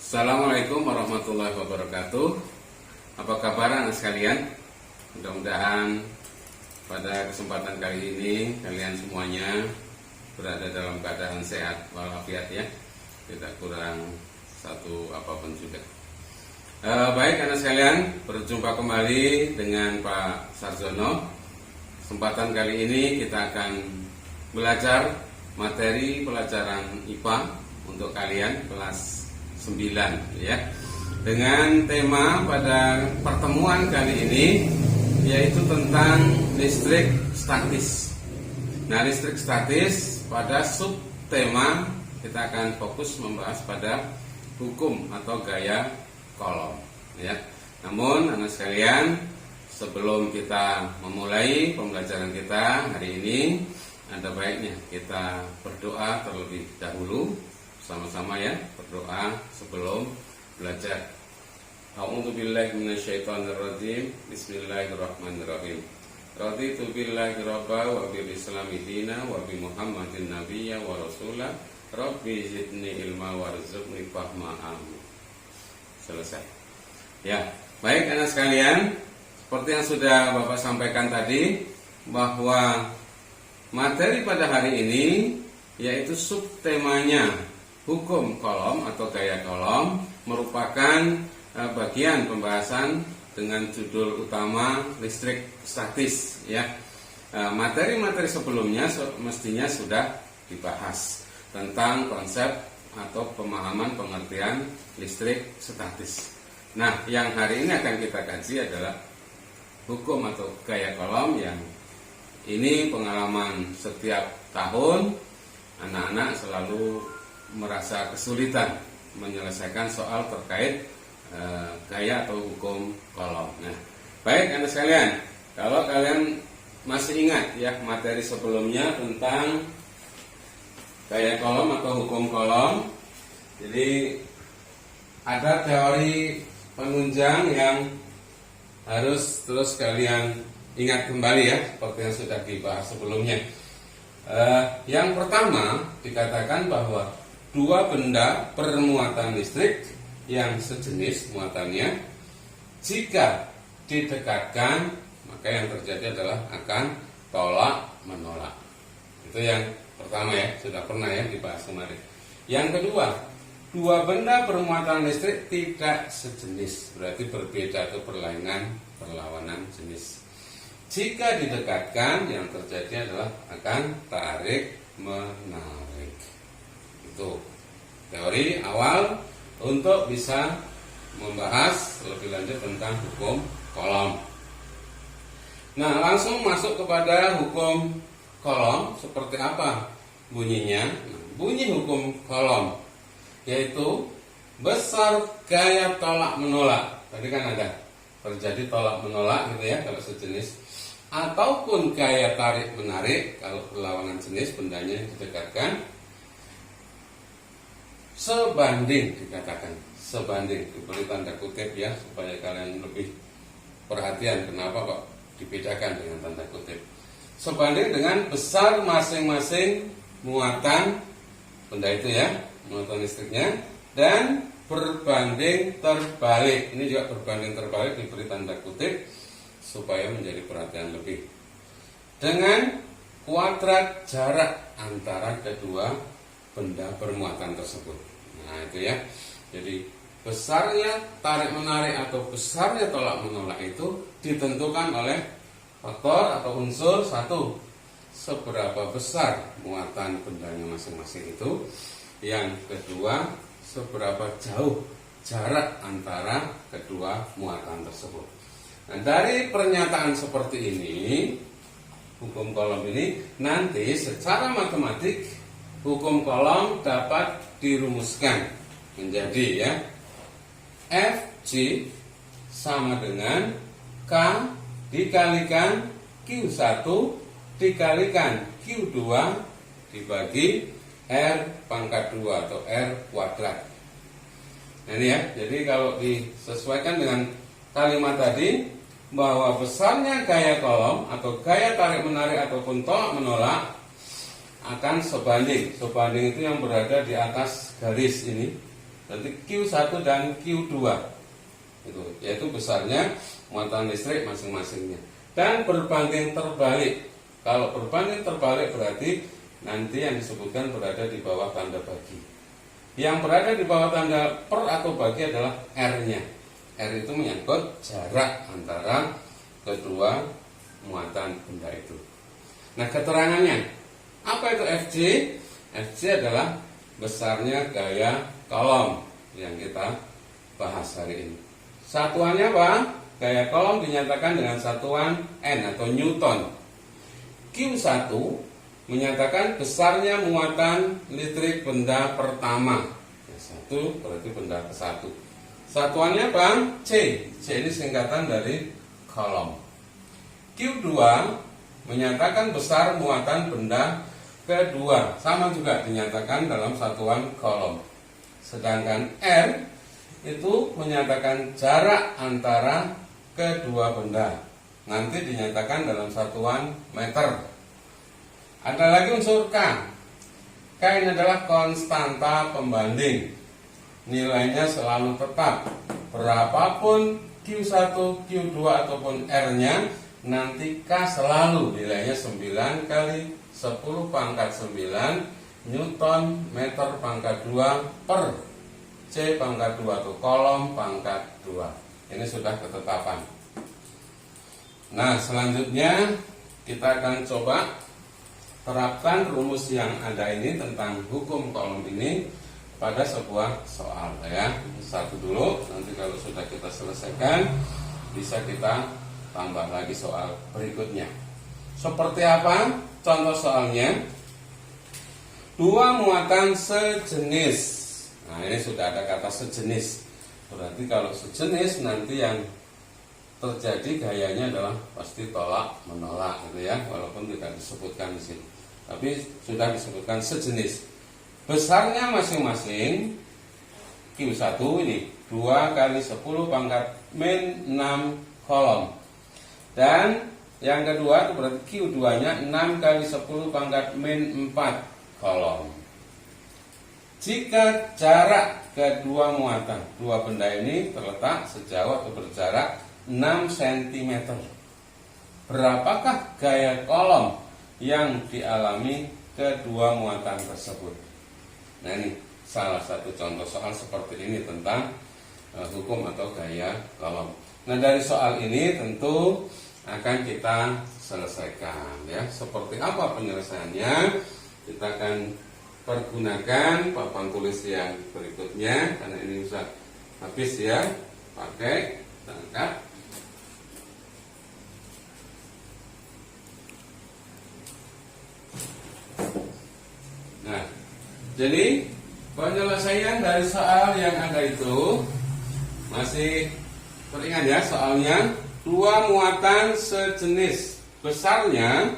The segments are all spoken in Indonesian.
Assalamualaikum warahmatullahi wabarakatuh. Apa kabar anak sekalian? Mudah-mudahan pada kesempatan kali ini kalian semuanya berada dalam keadaan sehat walafiat ya, tidak kurang satu apapun juga. Baik anak sekalian, berjumpa kembali dengan Pak Sarjono. Kesempatan kali ini kita akan belajar materi pelajaran IPA untuk kalian kelas 9 ya. Dengan tema pada pertemuan kali ini yaitu tentang listrik statis. Nah, listrik statis pada subtema kita akan fokus membahas pada hukum atau gaya Coulomb ya. Namun anak sekalian, sebelum kita memulai pembelajaran kita hari ini, ada baiknya kita berdoa terlebih dahulu sama-sama ya, berdoa sebelum belajar. A'udzubillahi minasyaitonirrajim. Bismillahirrahmanirrahim. Raditu billahi rabba wa bil islami dina wa bi Muhammadin nabiyya wa rasula. Rabbi zidni ilma warzuqni fahma. Amin. Selesai. Ya, baik anak sekalian, seperti yang sudah Bapak sampaikan tadi bahwa materi pada hari ini yaitu subtemanya hukum Coulomb atau gaya Coulomb merupakan bagian pembahasan dengan judul utama listrik statis ya. Materi-materi sebelumnya mestinya sudah dibahas tentang konsep atau pemahaman pengertian listrik statis. Nah, yang hari ini akan kita kaji adalah hukum atau gaya Coulomb yang ini pengalaman setiap tahun anak-anak selalu merasa kesulitan menyelesaikan soal terkait gaya atau hukum Coulomb. Nah, baik anak sekalian, kalau kalian masih ingat ya materi sebelumnya tentang gaya Coulomb atau hukum Coulomb, jadi ada teori penunjang yang harus terus kalian ingat kembali ya, seperti yang sudah dibahas sebelumnya. Yang pertama dikatakan bahwa dua benda bermuatan listrik yang sejenis muatannya jika didekatkan maka yang terjadi adalah akan tolak menolak. Itu yang pertama ya, sudah pernah ya dibahas kemarin. Yang kedua, dua benda bermuatan listrik tidak sejenis, berarti berbeda atau berlawanan jenis. Jika didekatkan yang terjadi adalah akan tarik menarik. Itu teori awal untuk bisa membahas lebih lanjut tentang hukum Coulomb. Nah, langsung masuk kepada hukum Coulomb. Seperti apa bunyinya? Nah, bunyi hukum Coulomb yaitu besar gaya tolak menolak. Tadi kan ada terjadi tolak menolak gitu ya kalau sejenis, ataupun gaya tarik menarik kalau berlawanan jenis bendanya didekatkan, sebanding, dikatakan sebanding, diberi tanda kutip ya supaya kalian lebih perhatian kenapa kok dibedakan dengan tanda kutip. Sebanding dengan besar masing-masing muatan benda itu ya, muatan listriknya, dan berbanding terbalik. Ini juga berbanding terbalik diberi tanda kutip supaya menjadi perhatian lebih. Dengan kuadrat jarak antara kedua benda bermuatan tersebut. Nah, itu ya. Jadi besarnya tarik menarik atau besarnya tolak menolak itu ditentukan oleh faktor atau unsur satu, seberapa besar muatan bendanya masing-masing itu. Yang kedua, seberapa jauh jarak antara kedua muatan tersebut. Nah, dari pernyataan seperti ini, hukum Coulomb ini nanti secara matematik hukum Coulomb dapat dirumuskan menjadi ya Fg sama dengan K dikalikan Q1 dikalikan Q2 dibagi R pangkat 2 atau R kuadrat. Nah, ini ya, jadi kalau disesuaikan dengan kalimat tadi bahwa besarnya gaya Coulomb atau gaya tarik menarik ataupun tolak menolak akan sebanding. Sebanding itu yang berada di atas garis ini Berarti Q1 dan Q2 itu, yaitu besarnya muatan listrik masing-masingnya. Dan berbanding terbalik. Kalau berbanding terbalik berarti nanti yang disebutkan berada di bawah tanda bagi. Yang berada di bawah tanda per atau bagi adalah R-nya. R itu menyangkut jarak antara kedua muatan benda itu. Nah, keterangannya apa itu Fg? Fg adalah besarnya gaya kolom yang kita bahas hari ini. Satuannya apa? Gaya kolom dinyatakan dengan satuan N atau Newton. Q1 menyatakan besarnya muatan listrik benda pertama. Satu berarti benda ke satu. Satuannya apa? C. C ini singkatan dari kolom. Q2 menyatakan besar muatan benda kedua, sama juga dinyatakan dalam satuan kolom. Sedangkan R itu menyatakan jarak antara kedua benda, nanti dinyatakan dalam satuan meter. Ada lagi unsur K. K ini adalah konstanta pembanding, nilainya selalu tetap. Berapapun Q1, Q2 ataupun R-nya, nanti K selalu nilainya 9 kali 10 pangkat 9 Newton meter pangkat 2 per C pangkat 2 atau kolom pangkat 2. Ini sudah ketetapan. Nah, selanjutnya kita akan coba terapkan rumus yang ada ini tentang hukum kolom ini pada sebuah soal ya. Satu dulu, nanti kalau sudah kita selesaikan bisa kita tambah lagi soal berikutnya. Seperti apa contoh soalnya? Dua muatan sejenis. Nah, ini sudah ada kata sejenis. Berarti kalau sejenis nanti yang terjadi gayanya adalah pasti tolak menolak gitu ya, walaupun tidak disebutkan di sini. Tapi sudah disebutkan sejenis. Besarnya masing-masing Q1 ini 2 kali 10 pangkat min 6 kolom. Dan yang kedua itu berarti Q2-nya 6 kali 10 pangkat min 4 kolom. Jika jarak kedua muatan, dua benda ini terletak sejauh atau berjarak 6 cm, berapakah gaya kolom yang dialami kedua muatan tersebut? Nah, ini salah satu contoh soal seperti ini tentang hukum atau gaya kolom. Nah, dari soal ini tentu akan kita selesaikan ya. Seperti apa penyelesaiannya? Kita akan pergunakan papan tulis yang berikutnya karena ini sudah habis ya. Pakai, kita angkat. Nah, jadi penyelesaian dari soal yang ada itu masih teringat ya, soalnya dua muatan sejenis, besarnya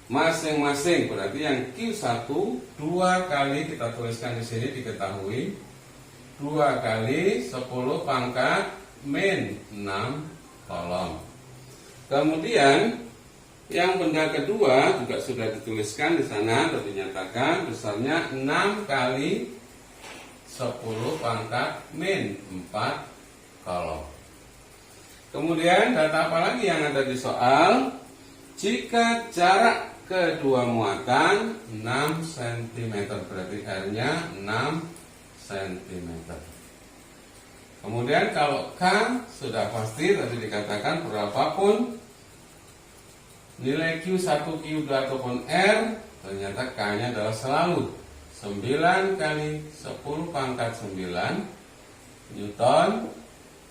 masing-masing, berarti yang Q1 2 kali, kita tuliskan di sini diketahui 2 kali 10 pangkat min 6 kolom. Kemudian yang benda kedua juga sudah dituliskan di sana atau dinyatakan besarnya 6 kali 10 pangkat min 4 kolom. Kemudian data apa lagi yang ada di soal? Jika jarak kedua muatan 6 cm, berarti R-nya 6 cm. Kemudian kalau K sudah pasti tadi dikatakan berapapun nilai Q1, Q2 ataupun R, ternyata K-nya adalah selalu 9 kali 10 pangkat 9 Newton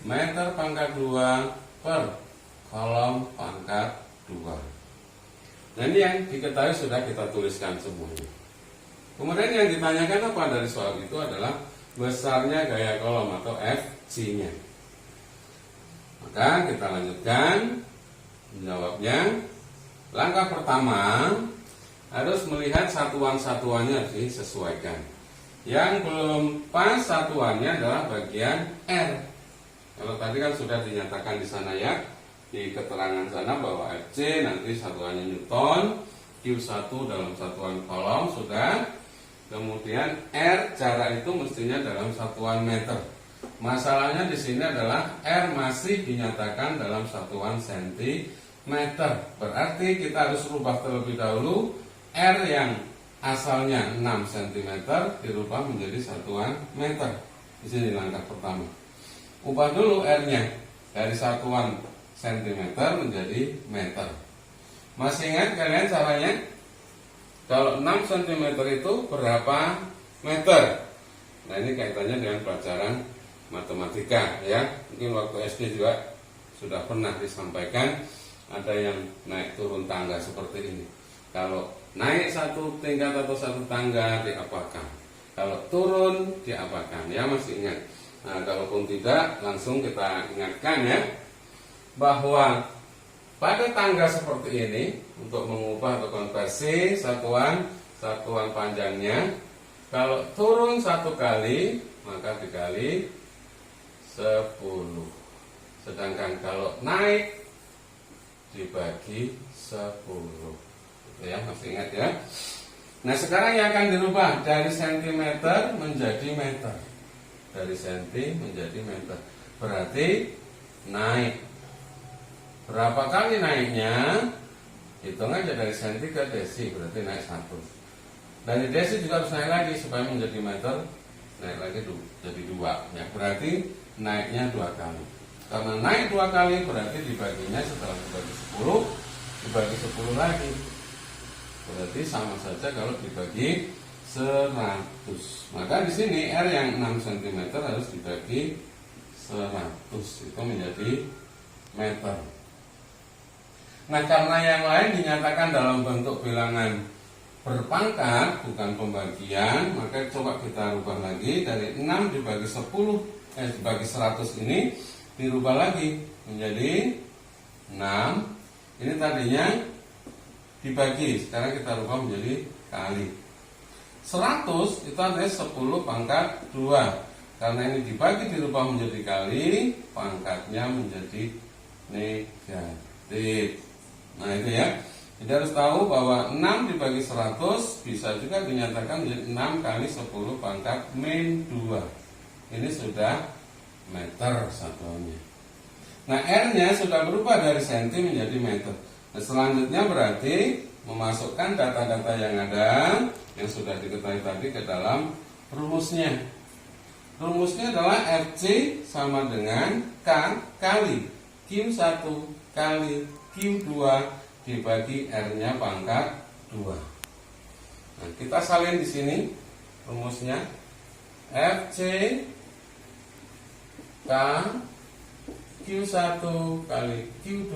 meter pangkat 2 per kolom pangkat 2. Nah, ini yang diketahui sudah kita tuliskan semuanya. Kemudian yang ditanyakan apa dari soal itu adalah besarnya gaya kolom atau Fg-nya. Maka kita lanjutkan menjawabnya. Langkah pertama harus melihat satuan-satuannya disesuaikan. Yang belum pas satuannya adalah bagian R. Kalau tadi kan sudah dinyatakan di sana ya, di keterangan sana bahwa Fg nanti satuannya Newton, Q1 dalam satuan kolom sudah. Kemudian R jarak itu mestinya dalam satuan meter. Masalahnya di sini adalah R masih dinyatakan dalam satuan sentimeter. Berarti kita harus rubah terlebih dahulu R yang asalnya 6 cm dirubah menjadi satuan meter. Di sini langkah pertama. Ubah dulu R-nya dari satuan sentimeter menjadi meter. Masih ingat kalian caranya? Kalau 6 cm itu berapa meter? Nah, ini kaitannya dengan pelajaran matematika ya. Mungkin waktu SD juga sudah pernah disampaikan, ada yang naik turun tangga seperti ini. Kalau naik satu tingkat atau satu tangga diapakan, kalau turun diapakan, ya masih ingat. Nah, kalaupun tidak, langsung kita ingatkan ya, bahwa pada tangga seperti ini untuk mengubah atau konversi satuan panjangnya, kalau turun satu kali maka dikali 10. Sedangkan kalau naik dibagi 10. Ya, masih ingat ya. Nah, sekarang yang akan dirubah dari sentimeter menjadi meter. Dari senti menjadi meter. Berarti naik. Berapa kali naiknya? Hitung aja dari senti ke desi, berarti naik 1. Dari desi juga harus naik lagi supaya menjadi meter, naik lagi jadi 2. Ya, berarti naiknya 2 kali. Karena naik 2 kali berarti dibaginya setelah dibagi 10, dibagi 10 lagi. Berarti sama saja kalau dibagi 100. Maka di sini R yang 6 cm harus dibagi 100. Itu menjadi meter. Nah, karena yang lain dinyatakan dalam bentuk bilangan berpangkat, bukan pembagian, maka coba kita rubah lagi. Dari 6 dibagi 10, dibagi 100 ini dirubah lagi menjadi 6. Ini tadinya dibagi, sekarang kita rubah menjadi kali. 100 itu artinya 10 pangkat 2. Karena ini dibagi dirubah menjadi kali, pangkatnya menjadi negatif. Nah, itu ya. Jadi harus tahu bahwa 6 dibagi 100 bisa juga dinyatakan menjadi 6 kali 10 pangkat min 2. Ini sudah meter satuannya. Nah, R-nya sudah berubah dari senti menjadi meter. Nah, selanjutnya berarti memasukkan data-data yang ada, yang sudah diketahui tadi ke dalam rumusnya. Rumusnya adalah FC sama dengan K kali Q1 kali Q2 dibagi R-nya pangkat 2. Nah, kita salin di sini rumusnya. FC K Q1 kali Q2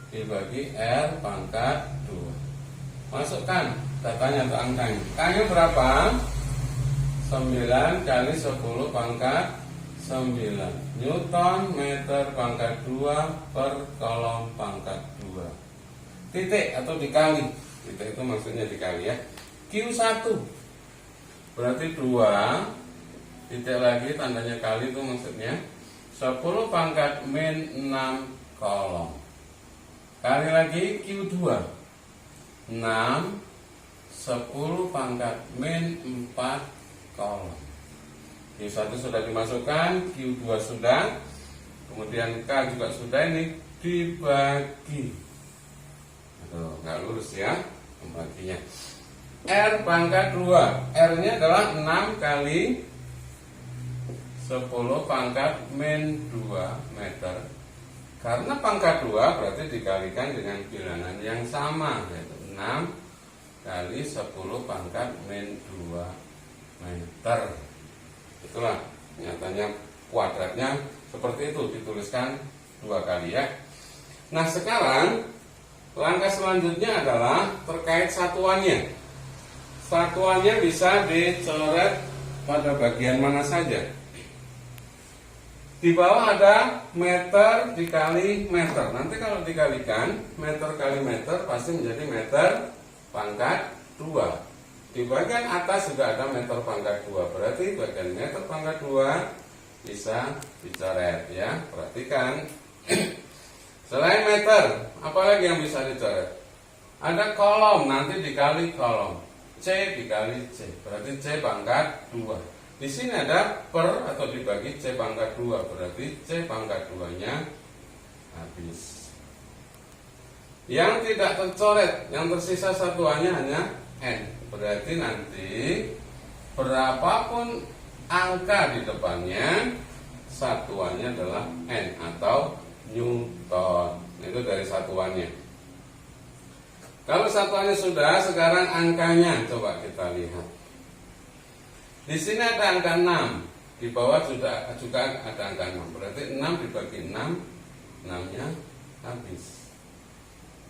dibagi R pangkat 2. Masukkan datanya atau angkanya. K-nya berapa? 9 kali 10 pangkat 9 Newton meter pangkat 2 per kolom pangkat 2. Titik atau dikali. Titik itu maksudnya dikali ya. Q1 berarti 2. Titik lagi tandanya kali itu maksudnya 10 pangkat min 6 kolom. Kali lagi Q2 6 10 pangkat min 4 kolom. Q1 sudah dimasukkan, Q2 sudah, kemudian K juga sudah, ini dibagi. Aduh, nggak lurus ya pembaginya. R pangkat 2, R-nya adalah 6 kali 10 pangkat min 2 meter. Karena pangkat 2 berarti dikalikan dengan bilangan yang sama, yaitu 6 kali 10 pangkat min 2 meter. Itulah nyatanya kuadratnya seperti itu, dituliskan 2 kali ya. Nah, sekarang langkah selanjutnya adalah terkait satuannya. Satuannya bisa dicoret pada bagian mana saja. Di bawah ada meter dikali meter. Nanti kalau dikalikan meter kali meter pasti menjadi meter pangkat 2. Di bagian atas juga ada meter pangkat 2. Berarti bagian meter pangkat 2 bisa dicoret ya. Perhatikan. Selain meter, apalagi yang bisa dicoret? Ada kolom, nanti dikali kolom. C dikali C, berarti C pangkat 2. Di sini ada per atau dibagi C pangkat 2, berarti C pangkat 2-nya habis. Yang tidak tercoret, yang tersisa satuannya hanya N. Berarti nanti berapapun angka di depannya, satuannya adalah N atau Newton. Itu dari satuannya. Kalau satuannya sudah, sekarang angkanya coba kita lihat. Di sini ada angka 6, di bawah juga ada angka 6. Berarti 6 dibagi 6, 6-nya habis.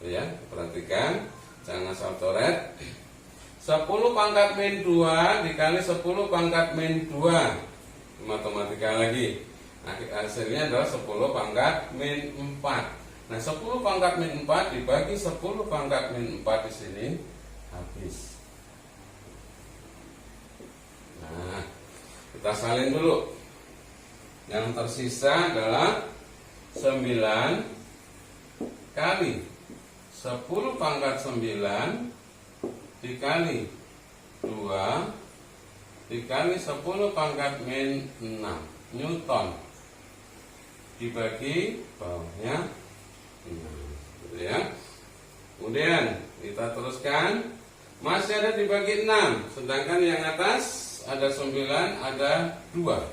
Ya, perhatikan, jangan asal coret. 10 pangkat min 2 dikali 10 pangkat min 2. Matematika lagi. Nah, hasilnya adalah 10 pangkat min 4. Nah, 10 pangkat min 4 dibagi 10 pangkat min 4 di sini habis. Nah, kita salin dulu. Yang tersisa adalah 9 kali 10 pangkat 9 dikali 2 dikali 10 pangkat min 6 Newton dibagi bawahnya 6, ya. Kemudian kita teruskan, masih ada dibagi 6, sedangkan yang atas ada 9, ada 2.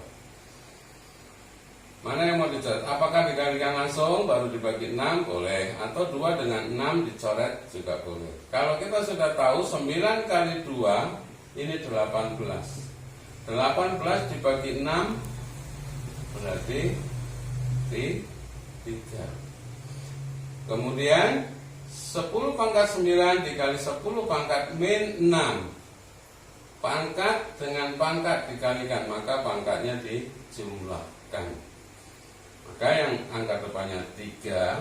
Mana yang mau dicoret? Apakah dikalikan langsung baru dibagi 6? Boleh. Atau 2 dengan 6 dicoret juga boleh. Kalau kita sudah tahu 9 kali 2 ini 18. 18 dibagi 6 berarti 3. Kemudian 10 pangkat 9 dikali 10 pangkat min 6. Pangkat dengan pangkat dikalikan, maka pangkatnya dijumlahkan. Maka yang angka depannya 3,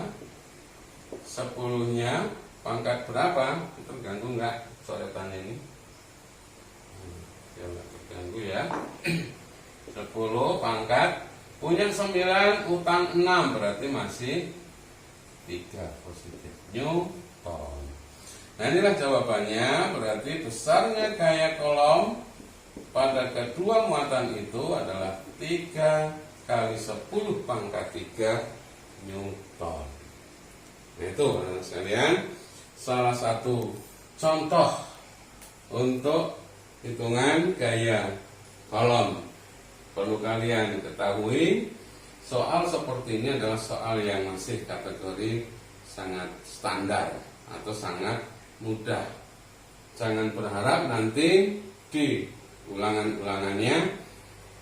10-nya pangkat berapa? Terganggu nggak coretannya ini? Ya nggak terganggu ya. 10 pangkat punya 9 utang 6 berarti masih 3 positif Newton. Nah, inilah jawabannya. Berarti besarnya gaya kolom pada kedua muatan itu adalah 3 kali 10 pangkat 3 Newton. Nah, itu anak sekalian, salah satu contoh untuk hitungan gaya kolom. Perlu kalian ketahui, soal seperti ini adalah soal yang masih kategori sangat standar atau sangat mudah. Jangan berharap nanti di ulangan-ulangannya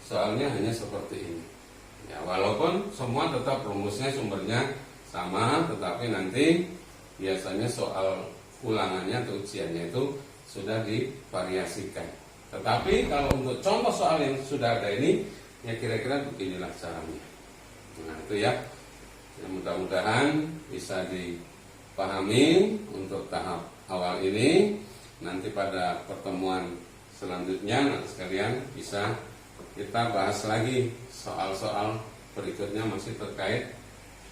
soalnya hanya seperti ini. Ya, walaupun semua tetap rumusnya sumbernya sama, tetapi nanti biasanya soal ulangannya atau ujiannya itu sudah divariasikan. Tetapi kalau untuk contoh soal yang sudah ada ini, ya kira-kira beginilah caranya. Nah, itu ya. Mudah-mudahan bisa dipahami untuk tahap awal ini. Nanti pada pertemuan selanjutnya nanti sekalian bisa kita bahas lagi soal-soal berikutnya masih terkait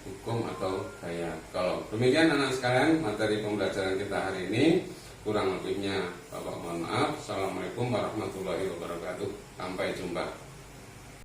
hukum atau gaya kolom. Demikian anak sekalian materi pembelajaran kita hari ini. Kurang lebihnya Bapak mohon maaf. Assalamualaikum warahmatullahi wabarakatuh. Sampai jumpa.